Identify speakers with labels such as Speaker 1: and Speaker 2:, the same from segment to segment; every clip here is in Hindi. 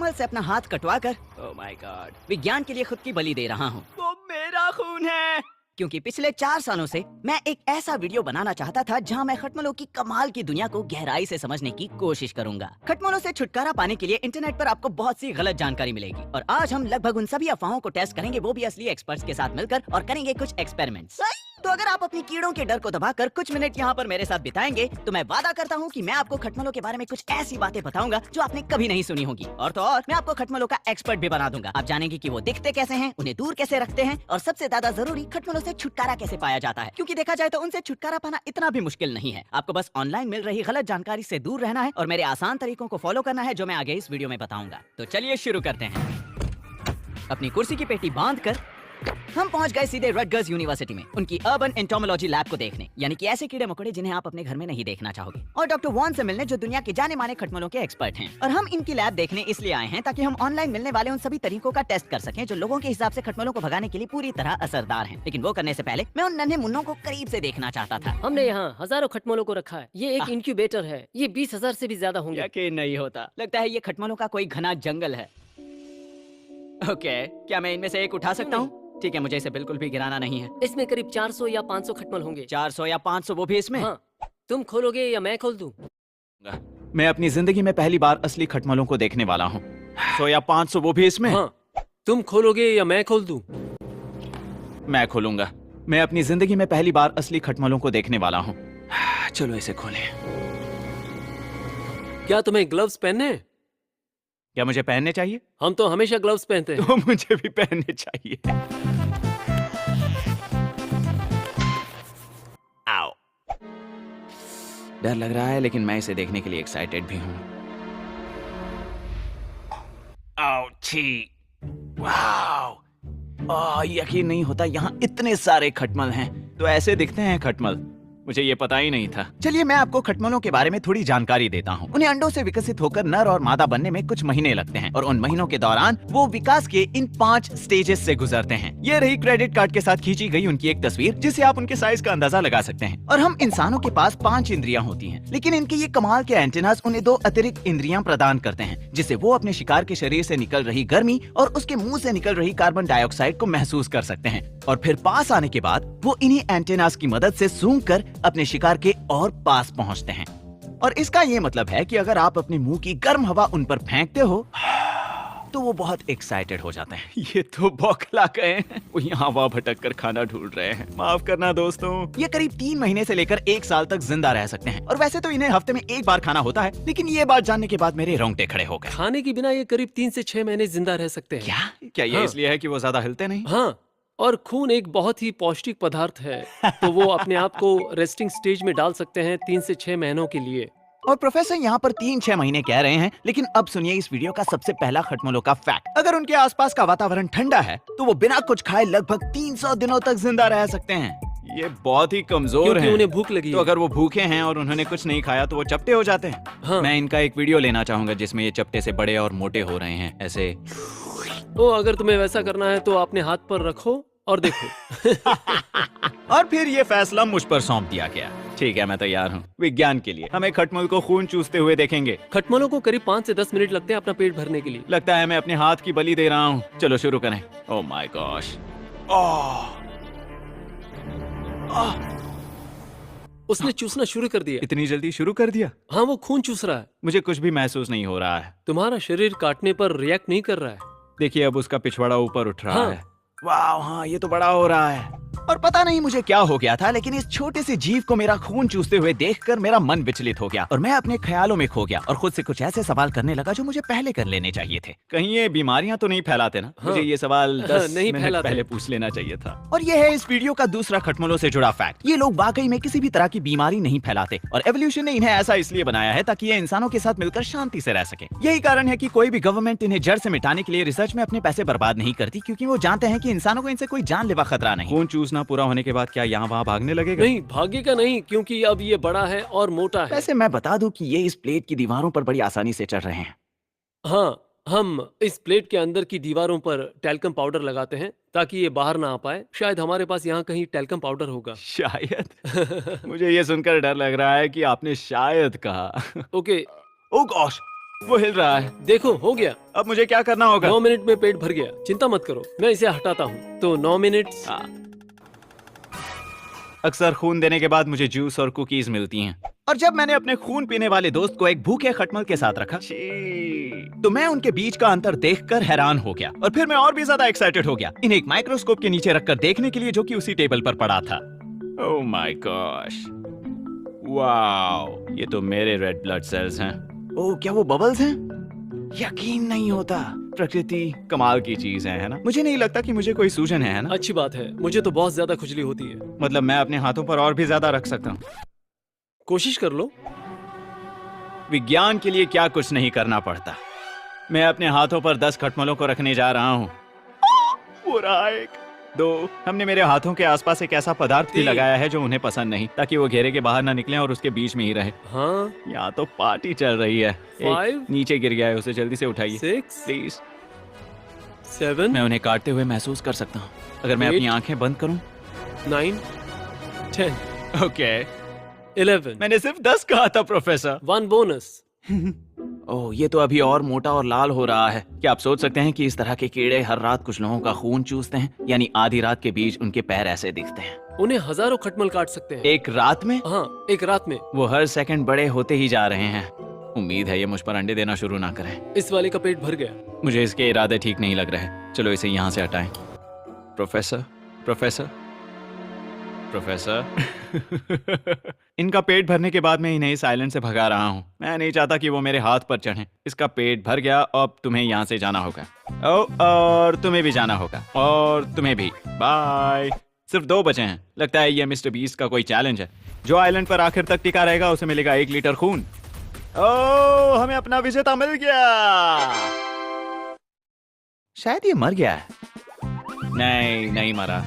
Speaker 1: एनिमल से अपना हाथ कटवा कर, ओह माय गॉड, विज्ञान के लिए खुद की बलि दे रहा हूँ। वो मेरा खून है। क्योंकि पिछले 4 सालों से मैं एक ऐसा वीडियो बनाना चाहता था जहां मैं खटमलों की कमाल की दुनिया को गहराई से समझने की कोशिश करूंगा। खटमलों से छुटकारा पाने के लिए इंटरनेट पर आपको बहुत सी गलत जानकारी मिलेगी और आज हम लगभग उन सभी अफवाहों को टेस्ट करेंगे, वो भी असली एक्सपर्ट्स के साथ मिलकर, और करेंगे कुछ एक्सपेरिमेंट्स। तो अगर आप अपनी कीड़ों के डर को दबाकर कुछ मिनट यहाँ पर मेरे साथ बिताएंगे तो मैं वादा करता हूँ कि मैं आपको खटमलों के बारे में कुछ ऐसी बातें बताऊंगा जो आपने कभी नहीं सुनी होगी। और तो और मैं आपको खटमलों का एक्सपर्ट भी बना दूंगा। आप जानेंगे कि वो दिखते कैसे हैं, उन्हें दूर कैसे रखते हैं, और सबसे ज्यादा जरूरी, खटमलों से छुटकारा कैसे पाया जाता है। क्योंकि देखा जाए तो उनसे छुटकारा पाना इतना भी मुश्किल नहीं है। आपको बस ऑनलाइन मिल रही गलत जानकारी से दूर रहना है और मेरे आसान तरीकों को फॉलो करना है, जो मैं आगे इस वीडियो में बताऊंगा। तो चलिए शुरू करते हैं। अपनी कुर्सी की पेटी बांध कर हम पहुंच गए सीधे रटगर्स यूनिवर्सिटी में, उनकी अर्बन एंटोमोलॉजी लैब को देखने, यानी कि ऐसे कीड़े मकोड़े जिन्हें आप अपने घर में नहीं देखना चाहोगे, और डॉक्टर वॉन से मिलने, जो दुनिया के जाने माने खटमलों के एक्सपर्ट हैं। और हम इनकी लैब देखने इसलिए आए हैं ताकि हम ऑनलाइन मिलने वाले उन सभी तरीकों का टेस्ट कर सकें जो लोगों के हिसाब से खटमलों को भगाने के लिए पूरी तरह असरदार हैं। लेकिन वो करने से पहले मैं उन नन्हे मुन्नों को करीब से देखना चाहता था।
Speaker 2: हमने यहाँ हजारों खटमलों को रखा है। ये एक इंक्यूबेटर है। ये 20,000 से भी ज्यादा होंगे।
Speaker 1: यकीन नहीं होता, लगता है ये खटमलों का कोई घना जंगल है। ओके, क्या मैं इनमें से एक उठा सकता हूँ? ठीक है, मुझे इसे बिल्कुल भी गिराना नहीं है।
Speaker 2: इसमें करीब 400 या 500 खटमल होंगे।
Speaker 1: 400 या 500, वो भी इसमें?
Speaker 2: हाँ, तुम खोलोगे या मैं खोल दूं?
Speaker 1: मैं अपनी जिंदगी में पहली बार असली खटमलों को देखने वाला हूँ। 100 या 500, वो भी इसमें?
Speaker 2: हाँ, तुम खोलोगे या मैं खोल दूं?
Speaker 1: मैं खोलूंगा। मैं अपनी जिंदगी में पहली बार असली खटमलों को देखने वाला हूँ। चलो इसे खोलें।
Speaker 2: क्या तुम्हें ग्लव्स पहनने हैं?
Speaker 1: क्या मुझे पहनने चाहिए?
Speaker 2: हम तो हमेशा ग्लव्स पहनते हैं।
Speaker 1: तो मुझे भी पहनने चाहिए। आओ। डर लग रहा है, लेकिन मैं इसे देखने के लिए एक्साइटेड भी हूँ। आओ छी, वाओ, यकीन नहीं होता यहाँ इतने सारे खटमल हैं। तो ऐसे दिखते हैं खटमल? मुझे ये पता ही नहीं था। चलिए मैं आपको खटमलों के बारे में थोड़ी जानकारी देता हूँ। उन्हें अंडों से विकसित होकर नर और मादा बनने में कुछ महीने लगते हैं, और उन महीनों के दौरान वो विकास के इन 5 स्टेजेस से गुजरते हैं। ये रही क्रेडिट कार्ड के साथ खींची गई उनकी एक तस्वीर, जिससे आप उनके साइज का अंदाजा लगा सकते हैं। और हम इंसानों के पास 5 इंद्रियां होती हैं, लेकिन इनके ये कमाल के एंटेनास उन्हें 2 अतिरिक्त इंद्रियां प्रदान करते हैं, जिससे वो अपने शिकार के शरीर से निकल रही गर्मी और उसके मुंह से निकल रही कार्बन डाइऑक्साइड को महसूस कर सकते हैं। और फिर पास आने के बाद वो इन्हीं एंटेनास की मदद से सूंघ कर अपने शिकार के और पास पहुंचते हैं। और इसका ये मतलब है कि अगर आप अपने मुंह की गर्म हवा उन पर फेंकते हो तो वो बहुत एक्साइटेड हो जाते हैं। ये तो बौखला गए हैं। वो यहाँ हवा भटक कर खाना ढूंढ रहे हैं। माफ करना दोस्तों। ये करीब 3 महीने से लेकर 1 साल तक जिंदा रह सकते हैं, और वैसे तो इन्हें हफ्ते में 1 बार खाना होता है, लेकिन ये बात जानने के बाद मेरे रोंगटे खड़े हो गए।
Speaker 2: खाने के बिना ये करीब 3 से 6 महीने जिंदा रह सकते हैं।
Speaker 1: क्या ये
Speaker 2: हाँ।
Speaker 1: इसलिए है कि वो ज्यादा हिलते नहीं?
Speaker 2: हाँ, और खून एक बहुत ही पौष्टिक पदार्थ है, तो वो अपने आप को रेस्टिंग स्टेज में डाल सकते हैं 3 से 6 महीनों के लिए।
Speaker 1: और प्रोफेसर यहाँ पर 3-6 महीने कह रहे हैं, लेकिन अब सुनिए इस वीडियो का सबसे पहला खटमलों का फैक्ट। अगर उनके आसपास का वातावरण ठंडा है तो वो बिना कुछ खाए लगभग 300 दिनों तक जिंदा रह सकते हैं। ये बहुत ही कमजोर
Speaker 2: क्योंकि
Speaker 1: हैं।
Speaker 2: उन्हें भूख लगी
Speaker 1: तो
Speaker 2: है।
Speaker 1: अगर वो भूखे हैं और उन्होंने कुछ नहीं खाया तो वो चपटे हो जाते हैं।
Speaker 2: हाँ।
Speaker 1: मैं इनका एक वीडियो लेना चाहूंगा जिसमें ये चपटे से बड़े और मोटे हो रहे हैं, ऐसे।
Speaker 2: तो अगर तुम्हें वैसा करना है तो अपने हाथ पर रखो और देखो।
Speaker 1: और फिर ये फैसला मुझ पर सौंप दिया गया। ठीक है, मैं तैयार हूँ विज्ञान के लिए। हमें खटमल को खून चूसते हुए देखेंगे।
Speaker 2: खटमलों को करीब 5 से 10 मिनट लगते हैं अपना पेट भरने के लिए।
Speaker 1: लगता है मैं अपने हाथ की बलि दे रहा हूँ। चलो शुरू करें। Oh my gosh.
Speaker 2: उसने चूसना शुरू कर दिया।
Speaker 1: इतनी जल्दी शुरू कर दिया?
Speaker 2: हाँ, वो खून चूस रहा है।
Speaker 1: मुझे कुछ भी महसूस नहीं हो रहा है।
Speaker 2: तुम्हारा शरीर काटने पर रिएक्ट नहीं कर रहा है।
Speaker 1: देखिए अब उसका पिछवाड़ा ऊपर उठ रहा
Speaker 2: हाँ।
Speaker 1: है। वाह, हाँ ये तो बड़ा हो रहा है। और पता नहीं मुझे क्या हो गया था, लेकिन इस छोटे से जीव को मेरा खून चूसते हुए देखकर मेरा मन विचलित हो गया और मैं अपने ख्यालों में खो गया और खुद से कुछ ऐसे सवाल करने लगा जो मुझे पहले कर लेने चाहिए थे। कहीं ये बीमारियां तो नहीं फैलाते ना?
Speaker 2: हाँ।
Speaker 1: मुझे ये सवाल 10
Speaker 2: नहीं
Speaker 1: मिनट
Speaker 2: फैलाते।
Speaker 1: पहले पूछ लेना चाहिए था। और ये है इस वीडियो का दूसरा खटमलों से जुड़ा फैक्ट। ये लोग वाकई में किसी भी तरह की बीमारी नहीं फैलाते, और एवोल्यूशन ने इन्हें ऐसा इसलिए बनाया है ताकि ये इंसानों के साथ मिलकर शांति से रह सके। यही कारण है कि कोई भी गवर्नमेंट इन्हें जड़ से मिटाने के लिए रिसर्च में अपने पैसे बर्बाद नहीं करती, क्योंकि वो जानते हैं कि इंसानों को इनसे कोई जानलेवा खतरा नहीं। खून चूसना पूरा होने के बाद क्या यहाँ वहाँ भागने लगेगा?
Speaker 2: नहीं, भागेगा नहीं, क्योंकि अब ये बड़ा है और मोटा है।
Speaker 1: वैसे मैं बता दूं कि ये इस प्लेट की दीवारों पर बड़ी आसानी से चढ़ रहे हैं।
Speaker 2: हाँ, हम इस प्लेट के अंदर की दीवारों पर टैल्कम पाउडर लगाते हैं ताकि ये बाहर ना आ पाए। शायद हमारे पास यहाँ कहीं टैल्कम पाउडर होगा।
Speaker 1: शायद। मुझे ये सुनकर डर लग रहा है कि आपने शायद कहा।
Speaker 2: ओके।
Speaker 1: ओह गॉश,
Speaker 3: वो हिल रहा है।
Speaker 2: देखो हो गया।
Speaker 3: अब मुझे क्या करना होगा?
Speaker 2: 9 मिनट में पेट भर गया, चिंता मत करो, मैं इसे हटाता हूँ। तो 9 मिनट।
Speaker 3: अक्सर खून देने के बाद मुझे जूस और कुकीज मिलती हैं। और जब मैंने अपने खून पीने वाले दोस्त को एक भूखे खटमल के साथ रखा तो मैं उनके बीच का अंतर देखकर हैरान हो गया, और फिर मैं और भी ज्यादा एक्साइटेड हो गया इन्हें एक माइक्रोस्कोप के नीचे रखकर देखने के लिए, जो कि उसी टेबल पर पड़ा था। ओह माय गॉश, वाओ, ये तो मेरे रेड ब्लड सेल्स हैं। ओह, क्या वो बबल्स हैं? यकीन नहीं होता, प्रकृति कमाल की चीज है ना? मुझे नहीं लगता कि मुझे कोई सूजन है ना?
Speaker 2: अच्छी बात है, मुझे तो बहुत ज्यादा खुजली होती है।
Speaker 3: मतलब मैं अपने हाथों पर और भी ज्यादा रख सकता हूँ।
Speaker 2: कोशिश कर लो।
Speaker 3: विज्ञान के लिए क्या कुछ नहीं करना पड़ता। मैं अपने हाथों पर 10 खटमलों को रखने जा रहा हूँ। पूरा 1, 2। हमने मेरे हाथों के आसपास एक ऐसा पदार्थ भी
Speaker 2: 3
Speaker 3: लगाया है जो उन्हें पसंद नहीं, ताकि वो घेरे के बाहर ना निकलें और उसके बीच में ही रहे।
Speaker 2: हाँ,
Speaker 3: यहाँ तो पार्टी चल रही है।
Speaker 2: 5
Speaker 3: नीचे गिर गया है, उसे जल्दी से उठाइए
Speaker 2: 6
Speaker 3: प्लीज।
Speaker 2: 7
Speaker 3: मैं उन्हें काटते हुए महसूस कर सकता हूँ अगर मैं
Speaker 2: 8
Speaker 3: अपनी आंखें बंद करूँ।
Speaker 2: 9 10
Speaker 3: ओके,
Speaker 2: 11
Speaker 3: मैंने सिर्फ 10 कहा था प्रोफेसर।
Speaker 2: 1 बोनस।
Speaker 3: ओह, ये तो अभी और मोटा और लाल हो रहा है। क्या आप सोच सकते हैं कि इस तरह के कीड़े हर रात कुछ लोगों का खून चूसते हैं? यानी आधी रात के बीच उनके पैर ऐसे दिखते हैं।
Speaker 2: उन्हें हजारों खटमल काट सकते हैं
Speaker 3: एक रात में?
Speaker 2: हाँ, एक रात में।
Speaker 3: वो हर सेकंड बड़े होते ही जा रहे हैं। उम्मीद है ये मुझ पर अंडे देना शुरू ना करें।
Speaker 2: इस वाले का पेट भर गया।
Speaker 3: मुझे इसके इरादे ठीक नहीं लग रहे। चलो इसे यहाँ से हटाएं। Professor, professor, professor. इनका पेट भरने के बाद मैं इन्हें इस आइलैंड से भगा रहा हूँ। मैं नहीं चाहता कि वो मेरे हाथ पर चढ़ें। इसका पेट भर गया, अब तुम्हें यहाँ से जाना होगा। और तुम्हें भी जाना होगा, और तुम्हें भी। बाय। सिर्फ 2 बचे हैं। लगता है ये मिस्टर बीस्ट का कोई चैलेंज है। जो आइलैंड पर आखिर तक टिका रहेगा उसे मिलेगा 1 लीटर खून। ओह, हमें अपना विजेता मिल गया। शायद ये मर गया है। नहीं, नहीं मरा।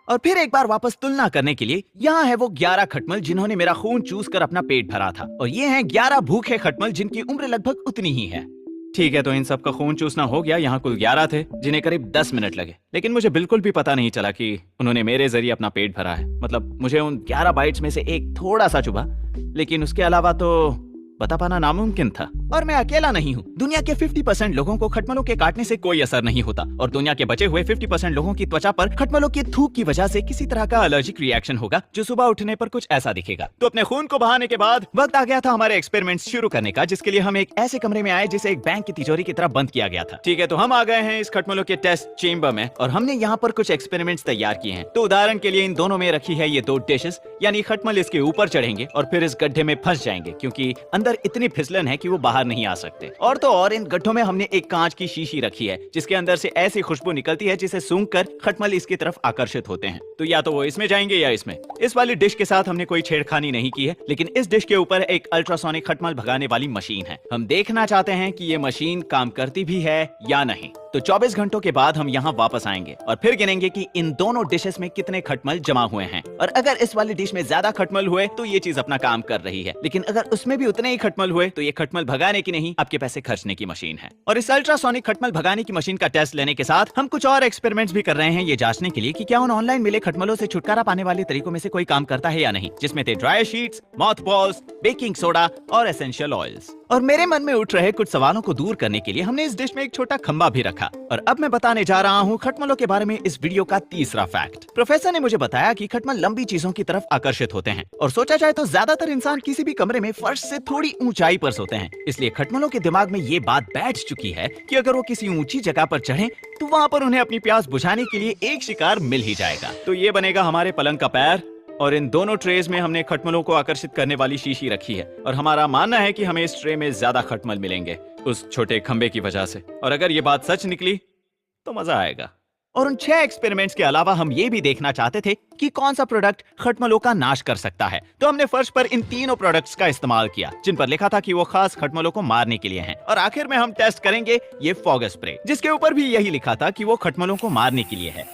Speaker 3: और फिर एक बार वापस तुलना करने के लिए, यहाँ है वो 11 खटमल जिन्होंने मेरा खून चूस कर अपना पेट भरा था, और ये हैं 11 भूखे खटमल जिनकी उम्र लगभग उतनी ही है। ठीक है, तो इन सब का खून चूसना हो गया। यहाँ कुल 11 थे जिन्हें करीब 10 मिनट लगे, लेकिन मुझे बिल्कुल भी पता नहीं चला कि उन्होंने मेरे जरिए अपना पेट भरा है। मतलब मुझे उन 11 बाइट्स में से एक थोड़ा सा चुभा, लेकिन उसके अलावा तो बता पाना नामुमकिन था। और मैं अकेला नहीं हूँ। दुनिया के 50% लोगों को खटमलों के काटने से कोई असर नहीं होता, और दुनिया के बचे हुए 50% लोगों की त्वचा पर खटमलों के थूक की वजह से किसी तरह का एलर्जिक रिएक्शन होगा, जो सुबह उठने पर कुछ ऐसा दिखेगा। तो अपने खून को बहाने के बाद वक्त आ गया था हमारे एक्सपेरिमेंट्स शुरू करने का, जिसके लिए हम एक ऐसे कमरे में आए जिसे एक बैंक की तिजोरी की तरह बंद किया गया था। ठीक है, तो हम आ गए हैं इस खटमलों के टेस्ट चेम्बर में, और हमने यहाँ पर कुछ एक्सपेरिमेंट्स तैयार किए हैं। तो उदाहरण के लिए इन दोनों में रखी है ये 2 डिशेस, यानी खटमल इसके ऊपर चढ़ेंगे और फिर इस गड्ढे में फंस जाएंगे, क्योंकि अंदर इतनी फिसलन है कि वो बाहर नहीं आ सकते। और तो और इन गड्ढों में हमने एक कांच की शीशी रखी है, जिसके अंदर से ऐसी खुशबू निकलती है जिसे सूंघकर खटमल इसकी तरफ आकर्षित होते हैं। तो या तो वो इसमें जाएंगे या इसमें। इस वाली डिश के साथ हमने कोई छेड़खानी नहीं की है, लेकिन इस डिश के ऊपर एक अल्ट्रासोनिक खटमल भगाने वाली मशीन है। हम देखना चाहते हैं कि ये मशीन काम करती भी है या नहीं। तो 24 घंटों के बाद हम यहाँ वापस आएंगे और फिर गिनेंगे कि इन दोनों डिशेस में कितने खटमल जमा हुए हैं। और अगर इस वाली डिश में ज्यादा खटमल हुए तो ये चीज अपना काम कर रही है, लेकिन अगर उसमें भी उतने ही खटमल हुए तो ये खटमल भगाने की नहीं, आपके पैसे खर्चने की मशीन है। और इस अल्ट्रासोनिक खटमल भगाने की मशीन का टेस्ट लेने के साथ हम कुछ और एक्सपेरिमेंट्स भी कर रहे हैं, ये जांचने के लिए कि क्या उन ऑनलाइन मिले खटमलों से छुटकारा पाने वाले तरीकों में से कोई काम करता है या नहीं, जिसमें थे dry sheets, moth balls, baking soda और एसेंशियल ऑयल्स। और मेरे मन में उठ रहे कुछ सवालों को दूर करने के लिए हमने इस डिश में एक छोटा खंबा भी रखा। और अब मैं बताने जा रहा हूँ खटमलों के बारे में इस वीडियो का तीसरा फैक्ट। प्रोफेसर ने मुझे बताया कि खटमल लंबी चीजों की तरफ आकर्षित होते हैं, और सोचा जाए तो ज्यादातर इंसान किसी भी कमरे में फर्श से थोड़ी ऊंचाई पर सोते हैं। इसलिए खटमलों के दिमाग में ये बात बैठ चुकी है कि अगर वो किसी ऊंची जगह पर चढ़े तो वहाँ पर उन्हें अपनी प्यास बुझाने के लिए एक शिकार मिल ही जाएगा। तो ये बनेगा हमारे पलंग का पैर, और इन दोनों ट्रेज में हमने खटमलों को आकर्षित करने वाली शीशी रखी है। और हमारा मानना है कि हमें इस ट्रे में ज्यादा खटमल मिलेंगे उस छोटे खंबे की वजह से। और अगर ये बात सच निकली तो मजा आएगा। और उन 6 एक्सपेरिमेंट्स के अलावा हम ये भी देखना चाहते थे कि कौन सा प्रोडक्ट खटमलों का नाश कर सकता है। तो हमने फर्श पर इन तीनों प्रोडक्ट्स का इस्तेमाल किया, जिन पर लिखा था कि वो खास खटमलों को मारने के लिए हैं। और आखिर में हम टेस्ट करेंगे ये फॉग स्प्रे, जिसके ऊपर भी यही लिखा था कि वो खटमलों को मारने के लिए है।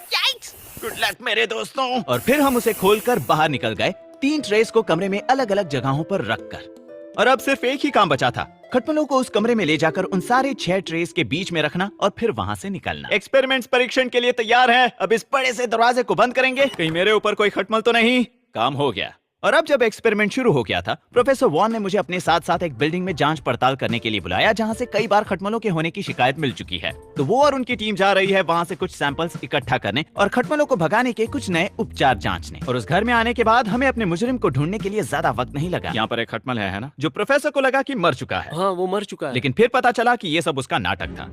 Speaker 3: गुड लक मेरे दोस्तों। और फिर हम उसे खोलकर बाहर निकल गए, 3 ट्रेस को कमरे में अलग अलग जगहों पर रखकर। और अब सिर्फ एक ही काम बचा था, खटमलों को उस कमरे में ले जाकर उन सारे 6 ट्रेस के बीच में रखना और फिर वहां से निकलना। एक्सपेरिमेंट्स परीक्षण के लिए तैयार है। अब इस बड़े से दरवाजे को बंद करेंगे, कहीं मेरे ऊपर कोई खटमल तो नहीं। काम हो गया। और अब जब एक्सपेरिमेंट शुरू हो गया था, प्रोफेसर वॉन ने मुझे अपने साथ साथ एक बिल्डिंग में जांच पड़ताल करने के लिए बुलाया, जहां से कई बार खटमलों के होने की शिकायत मिल चुकी है। तो वो और उनकी टीम जा रही है वहां से कुछ सैंपल्स इकट्ठा करने और खटमलों को भगाने के कुछ नए उपचार जांचने। और उस घर में आने के बाद हमें अपने मुजरिम को ढूंढने के लिए ज्यादा वक्त नहीं लगा। यहाँ पर एक खटमल है ना, जो प्रोफेसर को लगा कि मर चुका है।
Speaker 2: हाँ, वो मर चुका है।
Speaker 3: लेकिन फिर पता चला कि ये सब उसका नाटक था।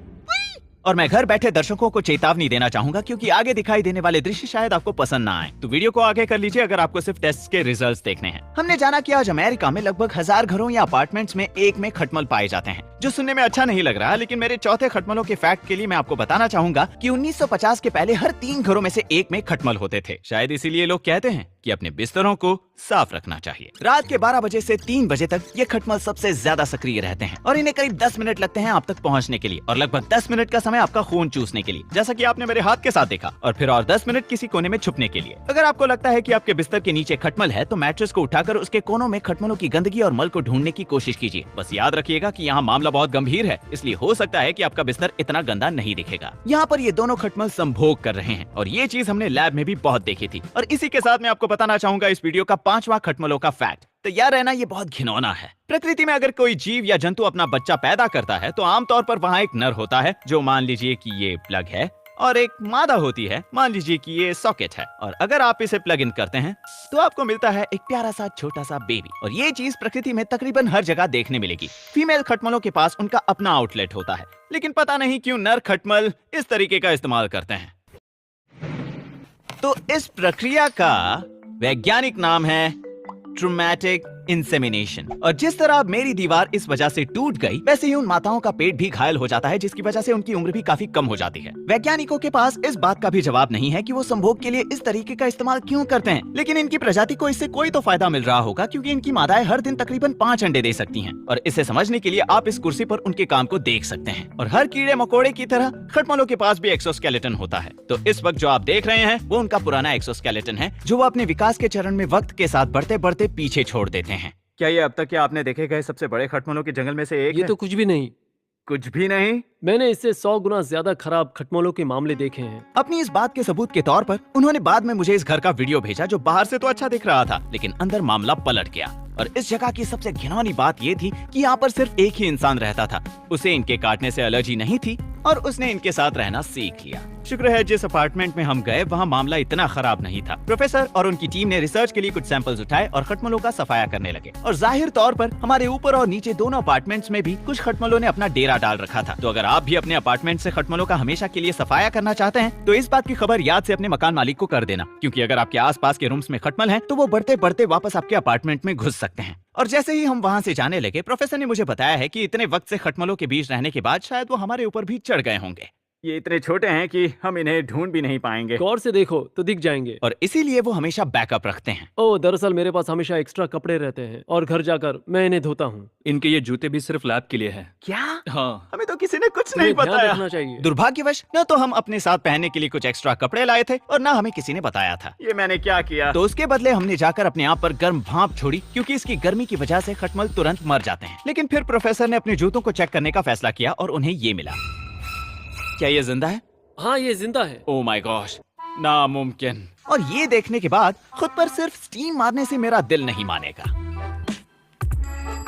Speaker 3: और मैं घर बैठे दर्शकों को चेतावनी देना चाहूंगा, क्योंकि आगे दिखाई देने वाले दृश्य शायद आपको पसंद ना आए। तो वीडियो को आगे कर लीजिए अगर आपको सिर्फ टेस्ट के रिजल्ट्स देखने हैं। हमने जाना कि आज अमेरिका में लगभग 1000 घरों या अपार्टमेंट्स में एक में खटमल पाए जाते हैं, जो सुनने में अच्छा नहीं लग रहा, लेकिन मेरे चौथे खटमलों के फैक्ट के लिए मैं आपको बताना चाहूंगा कि 1950 के पहले हर 3 घरों में से एक में खटमल होते थे। शायद इसीलिए लोग कहते हैं कि अपने बिस्तरों को साफ रखना चाहिए। रात के 12 बजे से 3 बजे तक ये खटमल सबसे ज्यादा सक्रिय रहते हैं और इन्हें करीब 10 मिनट लगते हैं आप तक पहुंचने के लिए, और लगभग 10 मिनट का समय आपका खून चूसने के लिए, जैसा कि आपने मेरे हाथ के साथ देखा, और फिर और 10 मिनट किसी कोने में छुपने के लिए। अगर आपको लगता है कि आपके बिस्तर के नीचे खटमल है, तो मैट्रेस को उठाकर उसके कोनों में खटमलों की गंदगी और मल को ढूंढने की कोशिश कीजिए। बस याद रखिएगा कि यहाँ मामला बहुत गंभीर है, इसलिए हो सकता है कि आपका बिस्तर इतना गंदा नहीं दिखेगा। यहाँ पर ये दोनों खटमल संभोग कर रहे हैं, और ये चीज हमने लैब में भी बहुत देखी थी। और इसी के साथ मैं आपको बताना चाहूंगा इस वीडियो का 5वां खटमलों का फैक्ट। तैयार रहना, ये बहुत घिनौना है। प्रकृति में अगर कोई जीव या जंतु अपना बच्चा पैदा करता है, तो आमतौर पर वहाँ एक नर होता है, जो मान लीजिए कि ये प्लग है, और एक मादा होती है, मान लीजिए कि ये सॉकेट है। और अगर आप इसे प्लग इन करते हैं, तो आपको मिलता है एक प्यारा सा छोटा सा बेबी। और ये चीज प्रकृति में तकरीबन हर जगह देखने मिलेगी। फीमेल खटमलों के पास उनका अपना आउटलेट होता है, लेकिन पता नहीं क्यों नर खटमल इस तरीके का इस्तेमाल करते हैं। तो इस प्रक्रिया का वैज्ञानिक नाम है ट्रॉमेटिक इंसेमिनेशन। और जिस तरह मेरी दीवार इस वजह से टूट गई, वैसे ही उन माताओं का पेट भी घायल हो जाता है, जिसकी वजह से उनकी उम्र भी काफी कम हो जाती है। वैज्ञानिकों के पास इस बात का भी जवाब नहीं है कि वो संभोग के लिए इस तरीके का इस्तेमाल क्यों करते हैं, लेकिन इनकी प्रजाति को इससे कोई तो फायदा मिल रहा होगा, क्योंकि इनकी मादाएं हर दिन तकरीबन 5 अंडे दे सकती हैं। और इसे समझने के लिए आप इस कुर्सी पर उनके काम को देख सकते हैं। और हर कीड़े मकोड़े की तरह खटमलों के पास भी एक्सोस्केलेटन होता है। तो इस वक्त जो आप देख रहे हैं, वो उनका पुराना एक्सोस्केलेटन है, जो वो अपने विकास के चरण में वक्त के साथ बढ़ते बढ़ते पीछे छोड़ देते हैं। क्या ये अब तक के आपने देखे गए सबसे बड़े खटमलों के जंगल में से एक
Speaker 2: ये
Speaker 3: है?
Speaker 2: तो कुछ भी नहीं।
Speaker 3: कुछ भी नहीं।
Speaker 2: मैंने इससे 100 गुना ज्यादा खराब खटमलों के मामले देखे हैं।
Speaker 3: अपनी इस बात के सबूत के तौर पर उन्होंने बाद में मुझे इस घर का वीडियो भेजा, जो बाहर से तो अच्छा दिख रहा था, लेकिन अंदर मामला पलट गया। और इस जगह की सबसे घिनौनी बात ये थी कि यहाँ पर सिर्फ एक ही इंसान रहता था। उसे इनके काटने से एलर्जी नहीं थी, और उसने इनके साथ रहना सीख लिया। शुक्र है जिस अपार्टमेंट में हम गए, वहाँ मामला इतना खराब नहीं था। प्रोफेसर और उनकी टीम ने रिसर्च के लिए कुछ सैंपल्स उठाए और खटमलों का सफाया करने लगे। और जाहिर तौर पर हमारे ऊपर और नीचे दोनों अपार्टमेंट्स में भी कुछ खटमलों ने अपना डेरा डाल रखा था। तो अगर आप भी अपने अपार्टमेंट से खटमलों का हमेशा के लिए सफाया करना चाहते हैं, तो इस बात की खबर याद से अपने मकान मालिक को कर देना, क्योंकि अगर आपके आसपास के रूम्स में खटमल हैं, तो वो बढ़ते बढ़ते वापस आपके अपार्टमेंट में घुस सकते हैं। और जैसे ही हम वहाँ से जाने लगे, प्रोफेसर ने मुझे बताया है कि इतने वक्त से खटमलों के बीच रहने के बाद शायद वो हमारे ऊपर भी चढ़ गए होंगे। ये इतने छोटे हैं कि हम इन्हें ढूंढ भी नहीं पाएंगे।
Speaker 2: गौर से देखो तो दिख जाएंगे।
Speaker 3: और इसीलिए वो हमेशा बैकअप रखते हैं।
Speaker 2: ओह, दरअसल मेरे पास हमेशा एक्स्ट्रा कपड़े रहते हैं, और घर जाकर मैं इन्हें धोता हूँ।
Speaker 4: इनके ये जूते भी सिर्फ लैब के लिए हैं।
Speaker 3: क्या?
Speaker 4: हाँ।
Speaker 3: हमें तो किसी ने कुछ नहीं
Speaker 2: तुम्हें ध्यान
Speaker 3: बताया।
Speaker 2: रखना चाहिए।
Speaker 3: दुर्भाग्यवश न तो हम अपने साथ पहनने के लिए कुछ एक्स्ट्रा कपड़े लाए थे, और न हमें किसी ने बताया था। ये मैंने क्या किया? तो उसके बदले हमने जाकर अपने आप पर गर्म भाप छोड़ी, क्योंकि इसकी गर्मी की वजह से खटमल तुरंत मर जाते हैं। लेकिन फिर प्रोफेसर ने अपने जूतों को चेक करने का फैसला किया, और उन्हें ये मिला। क्या ये जिंदा है?
Speaker 2: हाँ, ये जिंदा है।
Speaker 3: ओह माय गॉश, नामुमकिन। और ये देखने के बाद खुद पर सिर्फ स्टीम मारने से मेरा दिल नहीं मानेगा।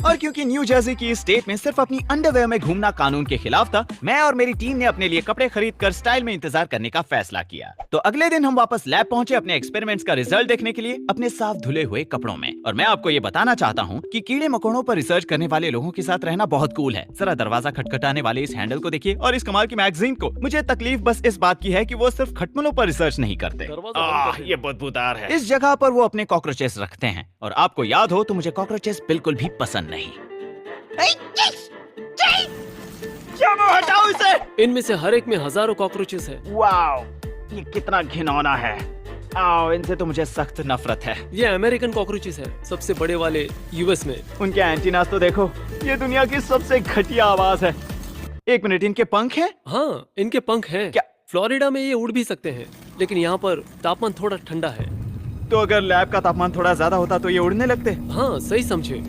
Speaker 3: और क्योंकि न्यू जर्सी की स्टेट में सिर्फ अपनी अंडरवेयर में घूमना कानून के खिलाफ था, मैं और मेरी टीम ने अपने लिए कपड़े खरीदकर स्टाइल में इंतजार करने का फैसला किया। तो अगले दिन हम वापस लैब पहुंचे अपने एक्सपेरिमेंट्स का रिजल्ट देखने के लिए, अपने साफ धुले हुए कपड़ों में। और मैं आपको ये बताना चाहता हूँ कि कीड़े मकोड़ों पर रिसर्च करने वाले लोगों के साथ रहना बहुत कूल है। जरा दरवाजा खटखटाने वाले इस हैंडल को देखिए, और इस कमाल की मैगजीन को। मुझे तकलीफ बस इस बात की है कि वो सिर्फ खटमलों पर रिसर्च नहीं करते।
Speaker 4: ये बदबूदार है।
Speaker 3: इस जगह पर वो अपने कॉकरोचेस रखते हैं, और आपको याद हो तो मुझे कॉकरोचेस बिल्कुल भी पसंद नहीं। क्या वो हटाओ इसे?
Speaker 2: इनमें से हर एक में हजारों कॉकरोचेस है।
Speaker 3: वाओ, ये कितना घिनौना है। आओ, इनसे तो मुझे सख्त नफरत है।
Speaker 2: ये अमेरिकन कॉकरोचेस है, सबसे बड़े वाले यूएस में।
Speaker 3: उनके एंटीनास तो देखो, ये दुनिया की सबसे घटिया आवाज है। एक मिनट, इनके पंख हैं?
Speaker 2: हाँ, इनके पंख हैं।
Speaker 3: क्या?
Speaker 2: फ्लोरिडा में ये उड़ भी सकते हैं, लेकिन यहाँ पर तापमान थोड़ा ठंडा है।
Speaker 3: तो अगर लैब का तापमान थोड़ा ज्यादा होता तो ये उड़ने लगते?
Speaker 2: हाँ, सही समझे।